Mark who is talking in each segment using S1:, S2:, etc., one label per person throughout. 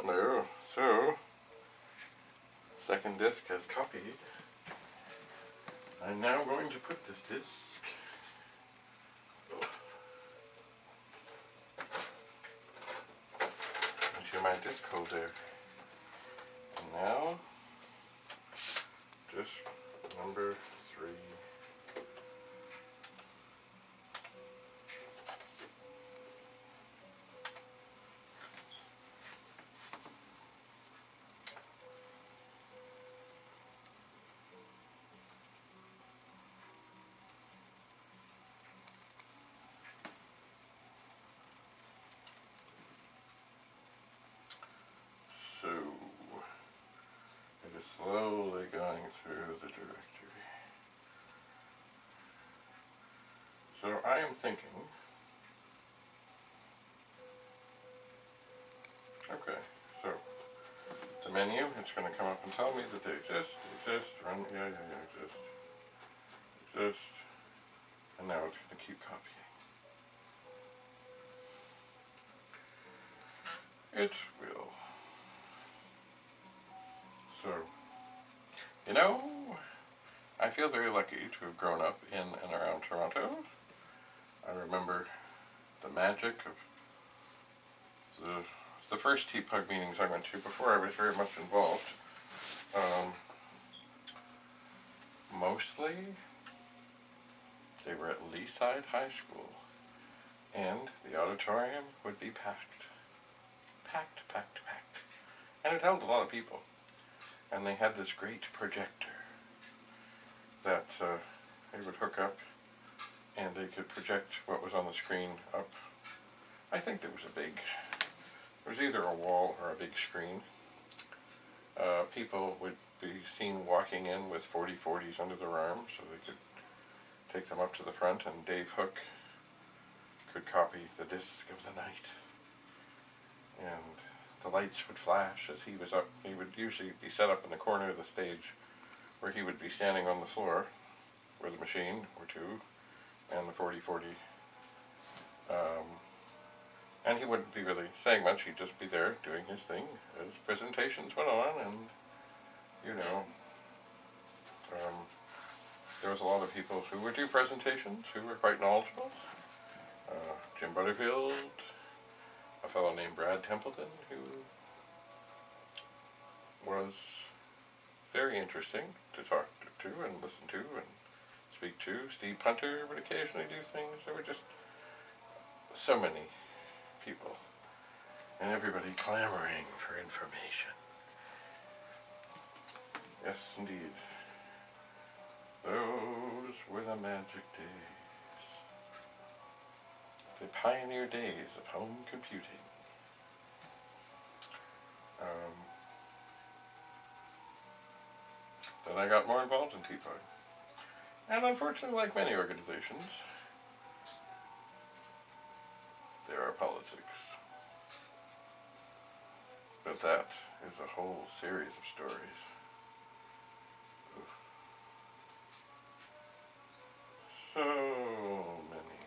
S1: Hello. So, second disc has copied. I'm now going to put this disc into my disc holder. And now, disc number 3. So, it is slowly going through the directory. So I am thinking, okay, so the menu, it's going to come up and tell me that they exist, run, exist, and now it's going to keep copying. It will. So, you know, I feel very lucky to have grown up in and around Toronto. I remember the magic of the first TPUG meetings I went to before I was very much involved. Mostly, they were at Leaside High School, and the auditorium would be packed. Packed. And it held a lot of people. And they had this great projector that they would hook up, and they could project what was on the screen up. I think there was either a wall or a big screen. People would be seen walking in with 4040s under their arm, so they could take them up to the front, and Dave Hook could copy the disc of the night. And the lights would flash as he was up. He would usually be set up in the corner of the stage where he would be standing on the floor with a machine or two and the 4040. And he wouldn't be really saying much. He'd just be there doing his thing as presentations went on. And, you know, there was a lot of people who would do presentations who were quite knowledgeable. Jim Butterfield, a fellow named Brad Templeton, who was very interesting to talk to and listen to and speak to. Steve Punter would occasionally do things. There were just so many people, and everybody clamoring for information. Yes, indeed. Those were the magic days. The pioneer days of home computing. Then I got more involved in TPUG. And unfortunately, like many organizations, there are politics. But that is a whole series of stories. So many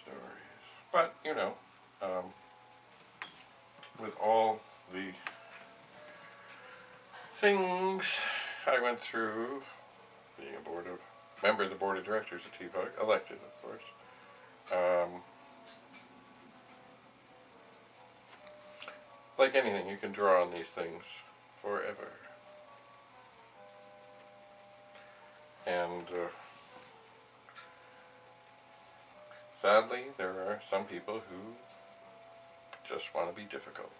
S1: stories. But, you know, with all the things I went through, being a member of the board of directors at TPUG, elected, of course, like anything, you can draw on these things forever. And sadly, there are some people who just want to be difficult.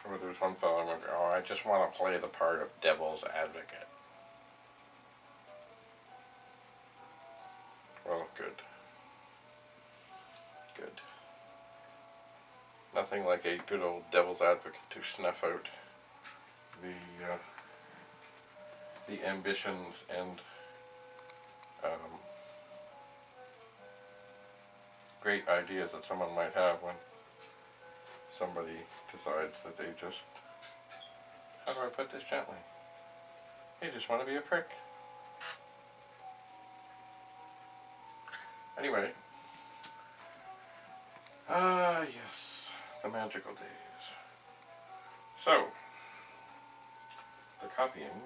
S1: Or there's one fellow I remember, I just want to play the part of devil's advocate. Well, good. Nothing like a good old devil's advocate to snuff out the ambitions and great ideas that someone might have when somebody decides that they just, how do I put this gently? They just want to be a prick. Anyway, Ah, yes, the magical days. So, the copying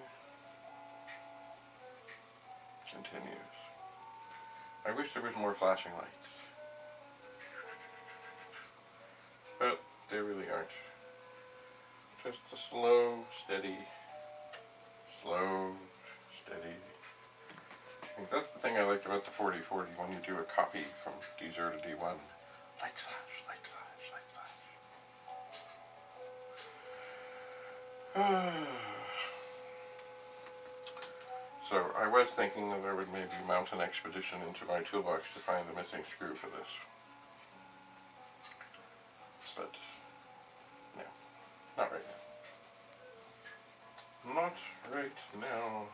S1: continues. I wish there was more flashing lights. But they really aren't. Just a slow, steady. I think that's the thing I liked about the 4040 when you do a copy from D0 to D1. Lights flash, lights flash, lights flash. So I was thinking that I would maybe mount an expedition into my toolbox to find the missing screw for this. But no, not right now. Not right now.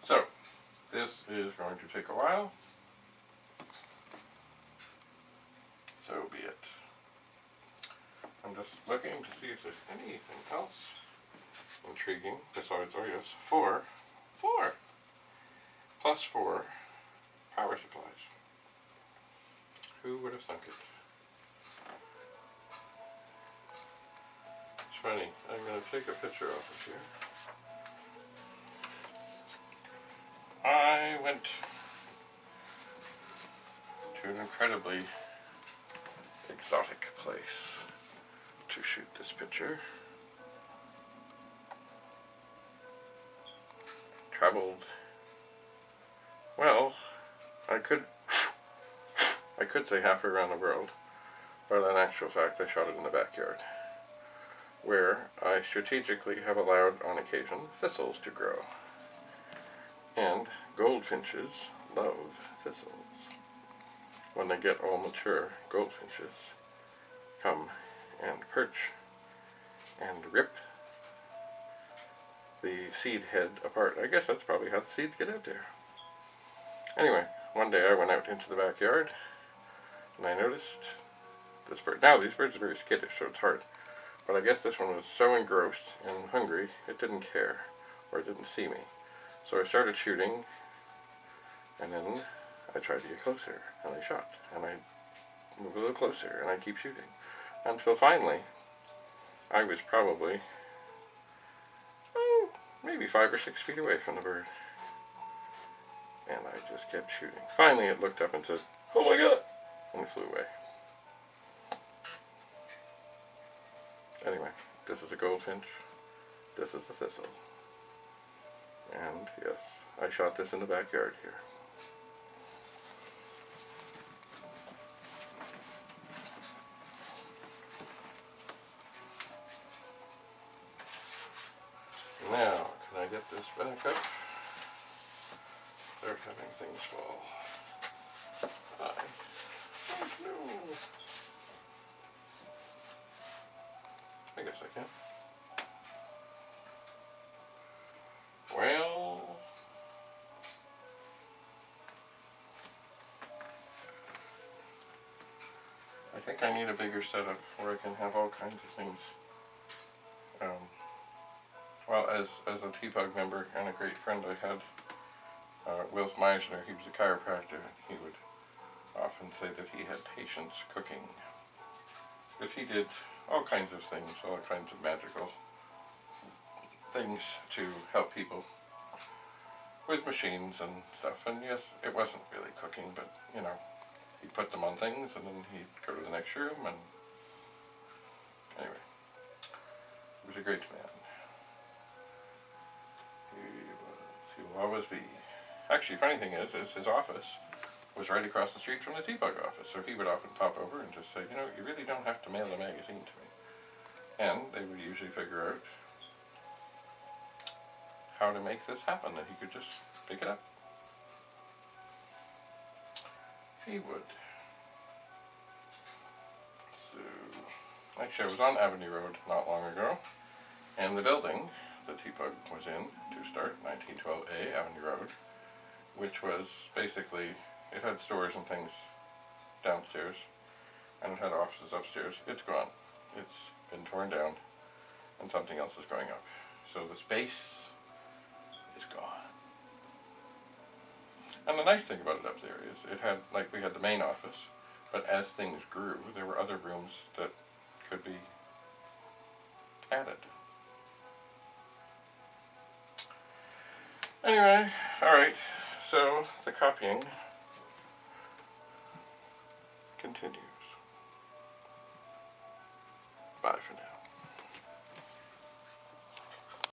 S1: So, this is going to take a while. So be it. I'm just looking to see if there's anything else intriguing besides, oh yes, 4 plus 4 power supplies. Who would have thunk it? It's funny, I'm going to take a picture of it here. I went to an incredibly exotic place to shoot this picture. Traveled, well, I could say halfway around the world, but in actual fact I shot it in the backyard, where I strategically have allowed on occasion thistles to grow. And goldfinches love thistles. When they get all mature, goldfinches come and perch and rip the seed head apart. I guess that's probably how the seeds get out there. Anyway, one day I went out into the backyard and I noticed this bird. Now, these birds are very skittish, so it's hard. But I guess this one was so engrossed and hungry, it didn't care, or it didn't see me. So I started shooting, and then I tried to get closer, and I shot, and I moved a little closer, and I keep shooting. Until finally, I was probably, maybe 5 or 6 feet away from the bird. And I just kept shooting. Finally it looked up and said, "Oh my God!" and it flew away. Anyway, this is a goldfinch. This is a thistle. And yes, I shot this in the backyard here. Now, can I get this back up? Start having things fall. I don't know. I guess I can. Well, I think I need a bigger setup where I can have all kinds of things. Well, as a TPUG member and a great friend I had, Wilf Meisner, he was a chiropractor. He would often say that he had patience cooking, because he did all kinds of things, all kinds of magical things to help people with machines and stuff. And yes, it wasn't really cooking, but you know, he'd put them on things and then he'd go to the next room, and anyway, he was a great man. He will always be. Actually, funny thing is his office was right across the street from the TPUG office, so he would often pop over and just say, you know, you really don't have to mail a magazine to me. And they would usually figure out how to make this happen, that he could just pick it up. He would. So, actually I was on Avenue Road not long ago, and the building the TPUG was in to start, 1912A Avenue Road, which was basically, it had stores and things downstairs, and it had offices upstairs. It's gone. It's been torn down, and something else is going up. So the space is gone. And the nice thing about it up there is it had, like, we had the main office, but as things grew, there were other rooms that could be added. Anyway, alright, so the copying continues. Bye for now.